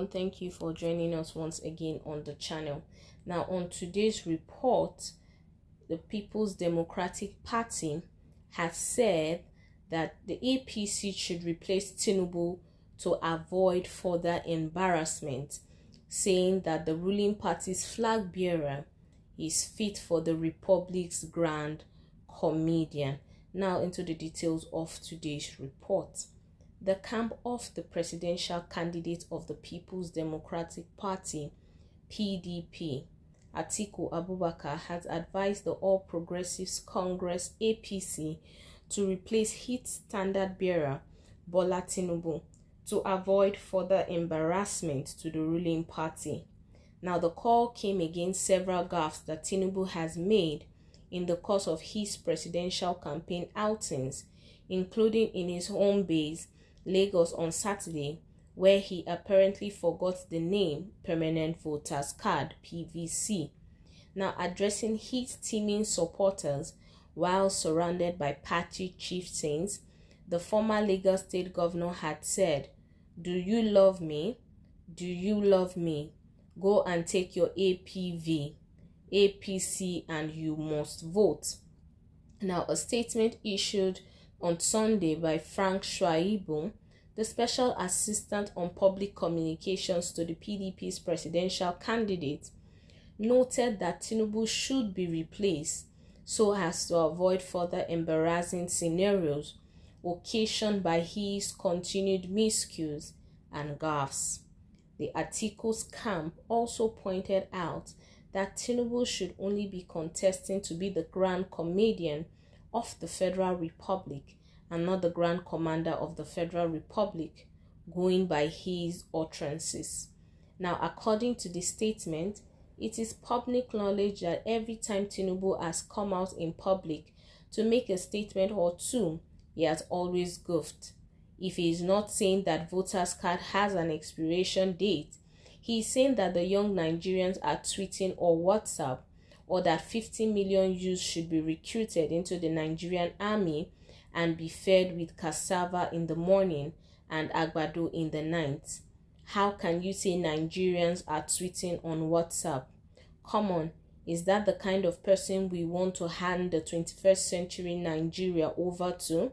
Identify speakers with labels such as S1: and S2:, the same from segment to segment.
S1: everyone, thank you for joining us once again on the channel. Now on today's report, the People's Democratic Party has said that the APC should replace TINUBU to avoid further embarrassment, saying that the ruling party's flag bearer is fit for the Republic's grand comedian. Now into the details of today's report. The camp of the presidential candidate of the People's Democratic Party, PDP, ATIKU'S, has advised the All Progressives Congress, APC, to replace his standard bearer, Bola Tinubu, to avoid further embarrassment to the ruling party. Now, the call came against several gaffes that Tinubu has made in the course of his presidential campaign outings, including in his home base, Lagos, on Saturday, where he apparently forgot the name Permanent Voters Card, PVC. Now, addressing his teeming supporters while surrounded by party chieftains, the former Lagos State Governor had said, "Do you love me? Do you love me? Go and take your APV, APC, and you must vote." Now, a statement issued on Sunday by Frank Shaibu, the Special Assistant on Public Communications to the PDP's presidential candidate, noted that Tinubu should be replaced so as to avoid further embarrassing scenarios occasioned by his continued miscues and gaffes. The ATIKU'S camp also pointed out that Tinubu should only be contesting to be the grand comedian of the Federal Republic and not the Grand Commander of the Federal Republic, going by his utterances. Now, according to the statement, it is public knowledge that every time Tinubu has come out in public to make a statement or two, he has always goofed. If he is not saying that voters' card has an expiration date, he is saying that the young Nigerians are tweeting or WhatsApp, or that 50 million youths should be recruited into the Nigerian army and be fed with cassava in the morning and agbado in the night. How can you say Nigerians are tweeting on WhatsApp? Come on, is that the kind of person we want to hand the 21st century Nigeria over to?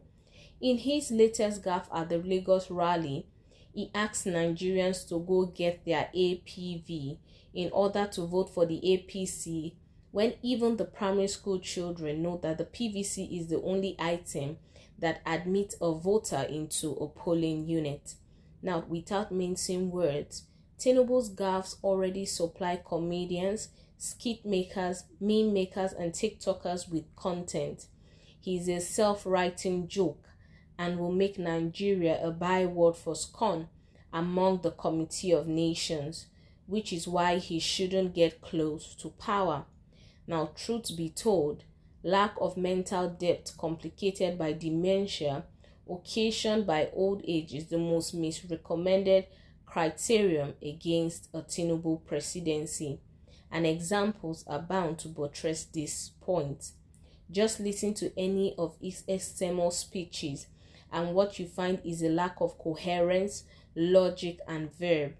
S1: In his latest gaffe at the Lagos rally, he asked Nigerians to go get their APV in order to vote for the APC, when even the primary school children know that the PVC is the only item that admits a voter into a polling unit. Now, without mincing words, Tinubu's gaffes already supply comedians, skit makers, meme makers, and TikTokers with content. He is a self-writing joke and will make Nigeria a byword for scorn among the Committee of Nations, which is why he shouldn't get close to power. Now, truth be told, lack of mental depth complicated by dementia occasioned by old age is the most misrecommended criterion against a Tinubu presidency, and examples abound to buttress this point. Just listen to any of his external speeches, and what you find is a lack of coherence, logic, and verb.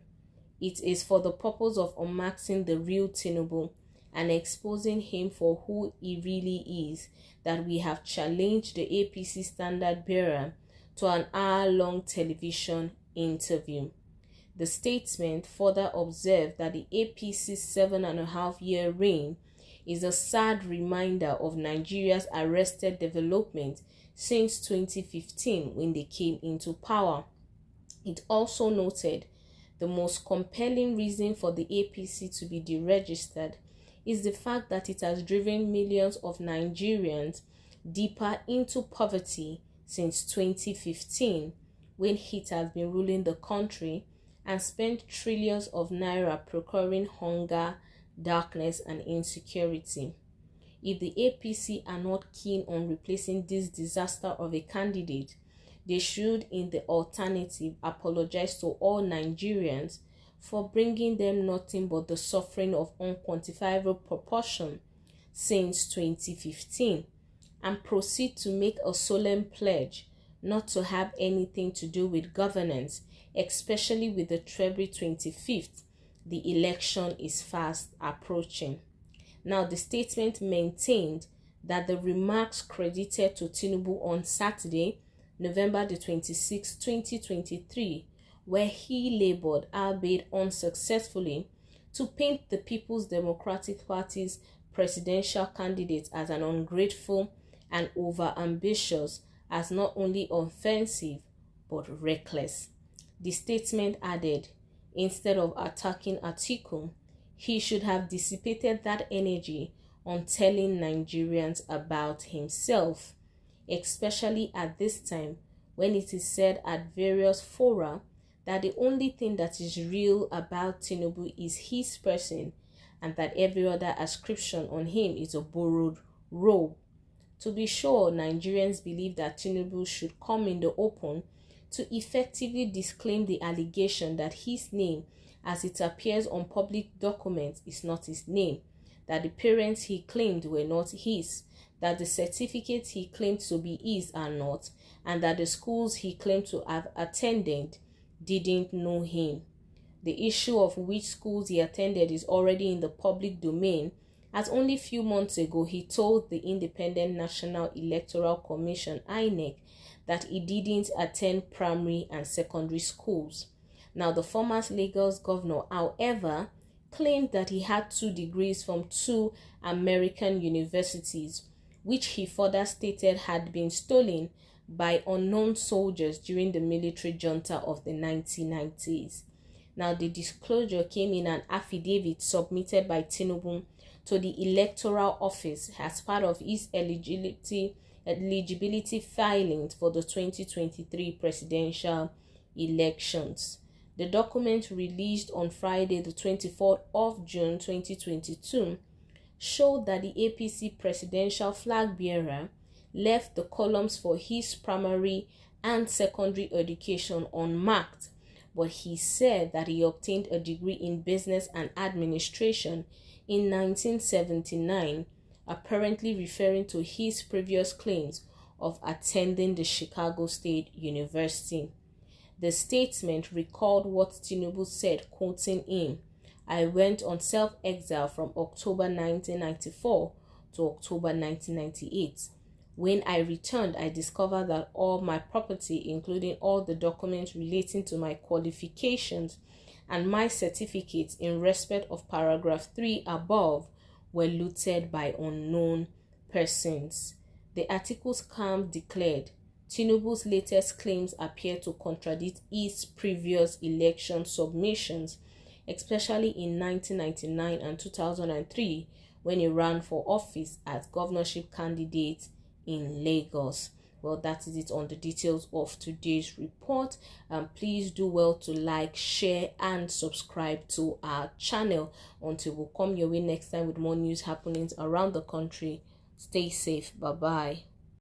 S1: It is for the purpose of unmasking the real Tinubu and exposing him for who he really is that we have challenged the APC standard bearer to an hour-long television interview. The statement further observed that the APC's 7.5-year reign is a sad reminder of Nigeria's arrested development since 2015 when they came into power. It also noted the most compelling reason for the APC to be deregistered is the fact that it has driven millions of Nigerians deeper into poverty since 2015, when it has been ruling the country and spent trillions of naira procuring hunger, darkness, and insecurity. If the APC are not keen on replacing this disaster of a candidate, they should, in the alternative, apologize to all Nigerians for bringing them nothing but the suffering of unquantifiable proportion since 2015, and proceed to make a solemn pledge not to have anything to do with governance especially with the February 25th. The election is fast approaching. Now, the statement maintained that the remarks credited to Tinubu on Saturday, November the 26th, 2023, where he labored, albeit unsuccessfully, to paint the People's Democratic Party's presidential candidate as an ungrateful and over-ambitious, as not only offensive but reckless. The statement added, instead of attacking Atiku, he should have dissipated that energy on telling Nigerians about himself, especially at this time when it is said at various fora that the only thing that is real about Tinubu is his person, and that every other ascription on him is a borrowed robe. To be sure, Nigerians believe that Tinubu should come in the open to effectively disclaim the allegation that his name, as it appears on public documents, is not his name, that the parents he claimed were not his, that the certificates he claimed to be his are not, and that the schools he claimed to have attended didn't know him. The issue of which schools he attended is already in the public domain, as only a few months ago he told the Independent National Electoral Commission (INEC) that he didn't attend primary and secondary schools. Now, the former Lagos governor, however, claimed that he had 2 degrees from 2 American universities, which he further stated had been stolen by unknown soldiers during the military junta of the 1990s. Now, the disclosure came in an affidavit submitted by Tinubu to the Electoral Office as part of his eligibility filings for the 2023 presidential elections. The document, released on Friday, the 24th of June 2022, showed that the APC presidential flag bearer left the columns for his primary and secondary education unmarked, but he said that he obtained a degree in business and administration in 1979, apparently referring to his previous claims of attending the Chicago State University. The statement recalled what Tinubu said, quoting him, "I went on self-exile from October 1994 to October 1998. When I returned, I discovered that all my property, including all the documents relating to my qualifications and my certificates in respect of paragraph 3 above, were looted by unknown persons." The ATIKU'S camp declared, Tinubu's latest claims appear to contradict his previous election submissions, especially in 1999 and 2003, when he ran for office as governorship candidate in Lagos. Well, that is it on the details of today's report. Please do well to like, share, and subscribe to our channel. Until we come your way next time with more news happenings around the country. Stay safe. Bye-bye.